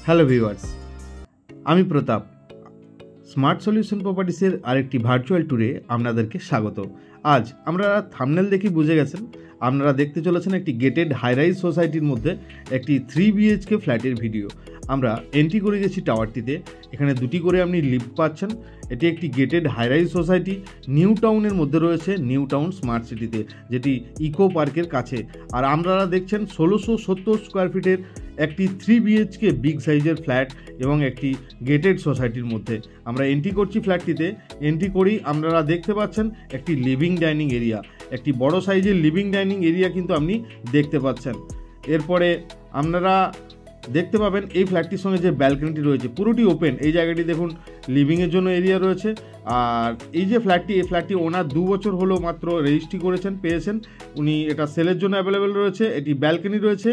Hello viewers, আমি প্রতাপ। Smart solution প্রপার্টিসের আরেকটি virtual ট্যুরে আপনাদেরকে স্বাগত। আজ আমরা থাম্বনেল দেখে বুঝে গেছেন আপনারা দেখতে চলেছেন একটি গেটেড হাইরাইজ সোসাইটির মধ্যে একটি 3 BHK ফ্ল্যাটের ভিডিও। আমরা এন্ট্রি করে গেছি টাওয়ারটিতে। এখানে দুটি করে আপনি লিফট পাচ্ছেন। এটি একটি গেটেড হাইরাইজ সোসাইটি নিউ টাউনের মধ্যে রয়েছে, নিউ টাউন স্মার্ট সিটিতে, যেটি ইকো পার্কের কাছে। আর আপনারা দেখছেন 1670 স্কোয়ার ফিটের একটি 3 BHK বিগ সাইজের ফ্ল্যাট এবং একটি গেটেড সোসাইটির মধ্যে আমরা এন্ট্রি করছি। ফ্ল্যাটটিতে এন্ট্রি করেই আপনারা দেখতে পাচ্ছেন একটি লিভিং ডাইনিং এরিয়া, একটি বড় সাইজের লিভিং ডাইনিং এরিয়া কিন্তু আপনি দেখতে পাচ্ছেন। এরপরে আপনারা দেখতে পাবেন এই ফ্ল্যাটটির সঙ্গে যে ব্যালকনিটি রয়েছে পুরোটি ওপেন। এই জায়গাটি দেখুন লিভিংয়ের জন্য এরিয়া রয়েছে। আর এই যে এই ফ্ল্যাটটি ওনার 2 বছর হলো মাত্র রেজিস্ট্রি পেয়েছেন উনি। এটা সেলের জন্য অ্যাভেলেবেল রয়েছে। এটি ব্যালকনি রয়েছে।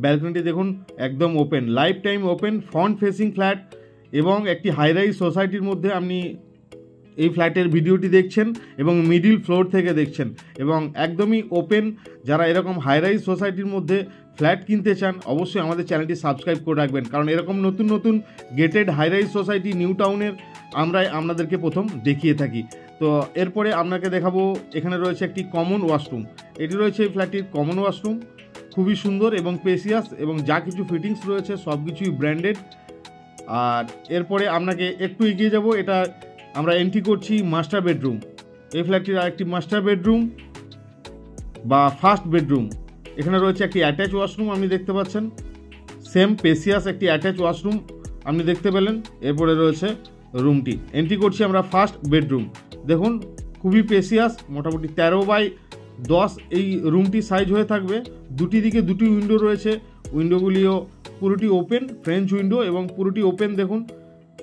ব্যালকনিটি দেখুন একদম open, life time open, front facing flat এবং একটি হাইরাইজ সোসাইটির মধ্যে আপনি এই ফ্ল্যাটের ভিডিওটি দেখছেন এবং মিডিল ফ্লোর থেকে দেখছেন এবং একদমই ওপেন। যারা এরকম হাইরাইজ সোসাইটির মধ্যে ফ্ল্যাট কিনতে চান অবশ্যই আমাদের চ্যানেলটি সাবস্ক্রাইব করে রাখবেন, কারণ এরকম নতুন নতুন গেটেড হাইরাইজ সোসাইটি নিউ টাউনের আমরাই আপনাদেরকে প্রথম দেখিয়ে থাকি। তো এরপরে আপনাকে দেখাবো এখানে রয়েছে একটি কমন ওয়াশরুম। এটি রয়েছে এই ফ্ল্যাটটির কমন ওয়াশরুম, খুবই সুন্দর এবং স্পেসিয়াস এবং যা কিছু ফিটিংস রয়েছে সব কিছুই ব্র্যান্ডেড। আর এরপরে আপনাকে একটু এগিয়ে যাব, এটা আমরা এন্ট্রি করছি মাস্টার বেডরুম। এই ফ্ল্যাটটির আরেকটি মাস্টার বেডরুম বা ফার্স্ট বেডরুম। এখানে রয়েছে একটি অ্যাটাচ ওয়াশরুম আপনি দেখতে পাচ্ছেন, সেম স্পেসিয়াস একটি অ্যাটাচ ওয়াশরুম আপনি দেখতে পেলেন। এরপরে রয়েছে রুমটি। এন্ট্রি করছি আমরা ফার্স্ট বেডরুম। দেখুন খুবই স্পেসিয়াস, মোটামুটি 13x10 এই রুমটি সাইজ হয়ে থাকবে। দুটি দিকে দুটি উইন্ডো রয়েছে, উইন্ডোগুলিও পুরোটি ওপেন, ফ্রেঞ্চ উইন্ডো এবং পুরোটি ওপেন। দেখুন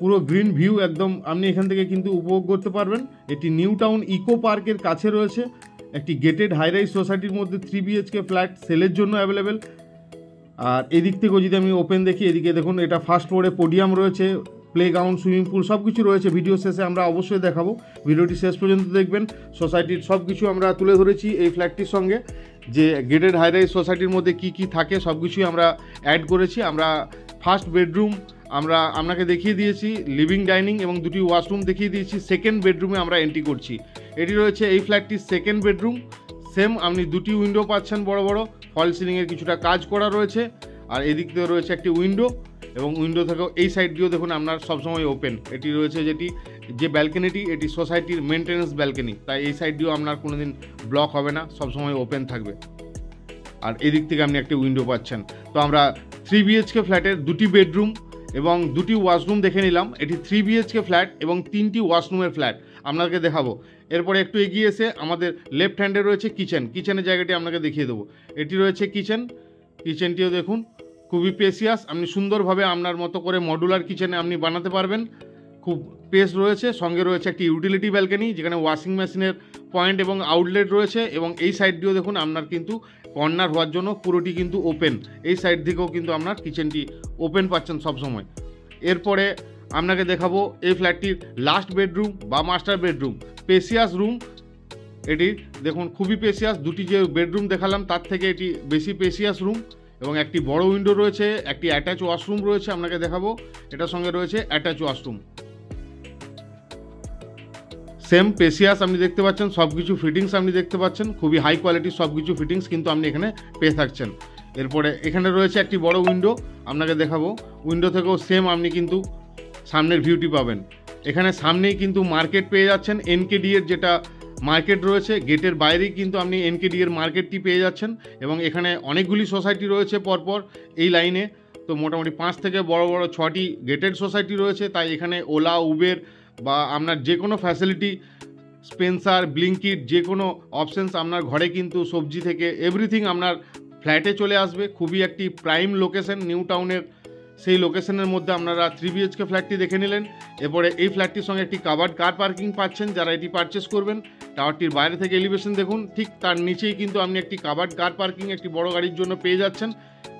পুরো গ্রিন ভিউ একদম আপনি এখান থেকে কিন্তু উপভোগ করতে পারবেন। এটি নিউ টাউন ইকো পার্কের কাছে রয়েছে, একটি গেটেড হাইরাইজ সোসাইটির মধ্যে 3 BHK ফ্ল্যাট সেলের জন্য অ্যাভেলেবেল। আর এদিক থেকেও যদি আমি ওপেন দেখি, এদিকে দেখুন এটা ফার্স্ট ফ্লোরে পোডিয়াম রয়েছে, প্লেগ্রাউন্ড, সুইমিং পুল সব কিছু রয়েছে। ভিডিও শেষে আমরা অবশ্যই দেখাবো, ভিডিওটি শেষ পর্যন্ত দেখবেন। সোসাইটির সব কিছু আমরা তুলে ধরেছি এই ফ্ল্যাটটির সঙ্গে, যে গেটেড হাইরাইজ সোসাইটির মধ্যে কি কি থাকে সব কিছুই আমরা অ্যাড করেছি। আমরা ফার্স্ট বেডরুম আমরা আপনাকে দেখিয়ে দিয়েছি, লিভিং ডাইনিং এবং দুটি ওয়াশরুম দেখিয়ে দিয়েছি। সেকেন্ড বেডরুমে আমরা এন্ট্রি করছি। এটি রয়েছে এই ফ্ল্যাটটির সেকেন্ড বেডরুম। সেম আপনি দুটি উইন্ডো পাচ্ছেন বড় বড়, ফল সিলিংয়ের কিছুটা কাজ করা রয়েছে। আর এদিক থেকে রয়েছে একটি উইন্ডো এবং উইন্ডো থেকেও এই সাইড দিয়েও দেখুন আপনার সবসময় ওপেন। এটি রয়েছে যে ব্যালকনিটি, এটি সোসাইটির মেনটেন্যান্স ব্যালকনি, তাই এই সাইড দিয়েও আপনার কোনো দিন ব্লক হবে না, সবসময় ওপেন থাকবে। আর এদিক থেকে আপনি একটি উইন্ডো পাচ্ছেন। তো আমরা 3 BHK ফ্ল্যাটের দুটি বেডরুম এবং দুটি ওয়াশরুম দেখে নিলাম। এটি 3 BHK ফ্ল্যাট এবং 3টি ওয়াশরুমের ফ্ল্যাট আপনাকে দেখাবো। এরপরে একটু এগিয়ে এসে আমাদের লেফট হ্যান্ডে রয়েছে কিচেনের জায়গাটি আপনাকে দেখিয়ে দেবো। এটি রয়েছে কিচেনটিও দেখুন খুবই স্পেসিয়াস। আপনি সুন্দরভাবে আপনার মতো করে মডুলার কিচেনে আপনি বানাতে পারবেন। খুব স্পেস রয়েছে, সঙ্গে রয়েছে একটি ইউটিলিটি ব্যালকনি যেখানে ওয়াশিং মেশিনের পয়েন্ট এবং আউটলেট রয়েছে। এবং এই সাইড দিয়েও দেখুন আপনার কিন্তু কর্নার হওয়ার জন্য পুরোটি কিন্তু ওপেন। এই সাইড থেকেও কিন্তু আপনার কিচেনটি ওপেন পাচ্ছেন সবসময়। এরপরে আপনাকে দেখাবো এই ফ্ল্যাটটির লাস্ট বেডরুম বা মাস্টার বেডরুম, স্পেসিয়াস রুম। এটি দেখুন খুবই স্পেসিয়াস, দুটি যে বেডরুম দেখালাম তার থেকে এটি বেশি স্পেসিয়াস রুম এবং একটি বড় উইন্ডো রয়েছে, একটি অ্যাটাচ ওয়াশরুম রয়েছে আপনাকে দেখাবো। এটার সঙ্গে রয়েছে অ্যাটাচ ওয়াশরুম, সেম স্পেসিয়াস আপনি দেখতে পাচ্ছেন। সব কিছু ফিটিংস আপনি দেখতে পাচ্ছেন, খুবই হাই কোয়ালিটির সব কিছু ফিটিংস কিন্তু আপনি এখানে পেয়ে থাকছেন। এরপরে এখানে রয়েছে একটি বড় উইন্ডো আপনাকে দেখাবো। উইন্ডো থেকেও সেম আপনি কিন্তু সামনের ভিউটি পাবেন। এখানে সামনেই কিন্তু মার্কেট পেয়ে যাচ্ছেন, NKD এর যেটা মার্কেট রয়েছে, গেটের বাইরেই কিন্তু আপনি NKD এর মার্কেটটি পেয়ে যাচ্ছেন। এবং এখানে অনেকগুলি সোসাইটি রয়েছে পরপর এই লাইনে। তো মোটামুটি 5 থেকে বড় 6টি গেটেড সোসাইটি রয়েছে। তাই এখানে ওলা, উবের বা আপনার যে কোনো ফ্যাসিলিটি, স্পেন্সার, ব্লিঙ্কিট, যে কোনো অপশানস আপনার ঘরে কিন্তু সবজি থেকে এভরিথিং আপনার ফ্ল্যাটে চলে আসবে। খুবই একটি প্রাইম লোকেশন নিউ টাউনের, সেই লোকেশনের মধ্যে আপনারা 3 BHK ফ্ল্যাটটি দেখে নিলেন। এরপরে এই ফ্ল্যাটটির সঙ্গে একটি কাভার্ড কার পার্কিং পাচ্ছেন যারা এটি পারচেস করবেন। টাওয়ারটির বাইরে থেকে এলিভেশন দেখুন, ঠিক তার নিচেই কিন্তু আপনি একটি কাভার্ড কার পার্কিং একটি বড় গাড়ির জন্য পেয়ে যাচ্ছেন।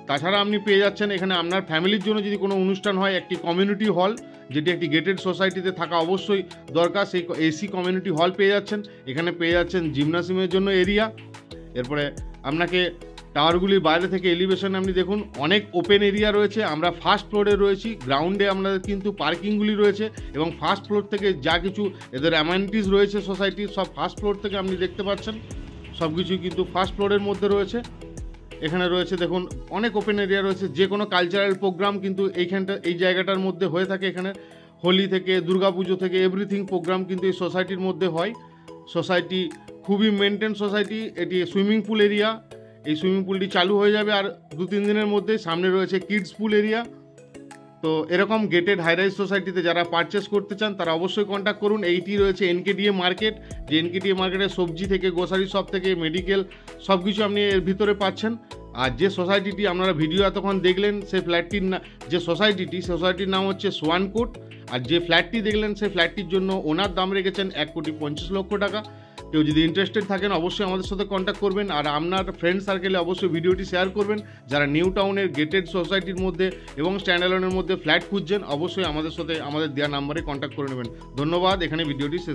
তাছাড়া আপনি পেয়ে যাচ্ছেন এখানে আপনার ফ্যামিলির জন্য যদি কোনো অনুষ্ঠান হয় একটি কমিউনিটি হল, যেটি একটি গেটেড সোসাইটিতে থাকা অবশ্যই দরকার, সেই AC কমিউনিটি হল পেয়ে যাচ্ছেন। এখানে পেয়ে যাচ্ছেন জিমনাসিয়ামের জন্য এরিয়া। এরপরে আপনাকে টাওয়ারগুলির বাইরে থেকে এলিভেশন আপনি দেখুন অনেক ওপেন এরিয়া রয়েছে। আমরা ফার্স্ট ফ্লোরে রয়েছি, গ্রাউন্ডে আমাদের কিন্তু পার্কিংগুলি রয়েছে এবং ফার্স্ট ফ্লোর থেকে যা কিছু এদের অ্যামেনিটিস রয়েছে সোসাইটির সব ফার্স্ট ফ্লোর থেকে আপনি দেখতে পাচ্ছেন, সব কিছুই কিন্তু ফার্স্ট ফ্লোরের মধ্যে রয়েছে। এখানে রয়েছে দেখুন অনেক ওপেন এরিয়া রয়েছে, যে কোনো কালচারাল প্রোগ্রাম কিন্তু এই জায়গাটার মধ্যে হয়ে থাকে। এখানে হোলি থেকে দুর্গাপুজো থেকে এভরিথিং প্রোগ্রাম কিন্তু এই সোসাইটির মধ্যে হয়। সোসাইটি খুবই মেনটেন সোসাইটি। এটি সুইমিং পুল এরিয়া, এই সুইমিং পুলটি চালু হয়ে যাবে আর 2-3 দিনের মধ্যে। সামনে রয়েছে কিডস পুল এরিয়া। তো এরকম গেটেড হাইরাইজ সোসাইটিতে যারা পারচেস করতে চান তারা অবশ্যই কন্ট্যাক্ট করুন। এইটি রয়েছে এনকেডিএ মার্কেট, যে এনকেডিএ মার্কেটে সবজি থেকে গ্রোসারি শপ থেকে মেডিকেল সব কিছু আপনি এর ভিতরে পাচ্ছেন। আর যে সোসাইটিটি আপনারা ভিডিও এতক্ষণ দেখলেন সেই ফ্ল্যাটটির যে সোসাইটির নাম হচ্ছে সোয়ানকোট। আর যে ফ্ল্যাটটি দেখলেন সেই ফ্ল্যাটটির জন্য ওনার দাম রেখেছেন 1,50,00,000 টাকা। কেউ যদি ইন্টারেস্টেড থাকেন অবশ্যই আমাদের সাথে কন্ট্যাক্ট করবেন। আর আপনার ফ্রেন্ড সার্কেলে অবশ্যই ভিডিওটি শেয়ার করবেন। যারা নিউ টাউনের গেটেড সোসাইটির মধ্যে এবং স্ট্যান্ডঅ্যালোনের মধ্যে ফ্ল্যাট খুঁজছেন অবশ্যই আমাদের সাথে আমাদের দেওয়া নাম্বারে কন্ট্যাক্ট করে নেবেন। ধন্যবাদ, এখানে ভিডিওটি শেষ।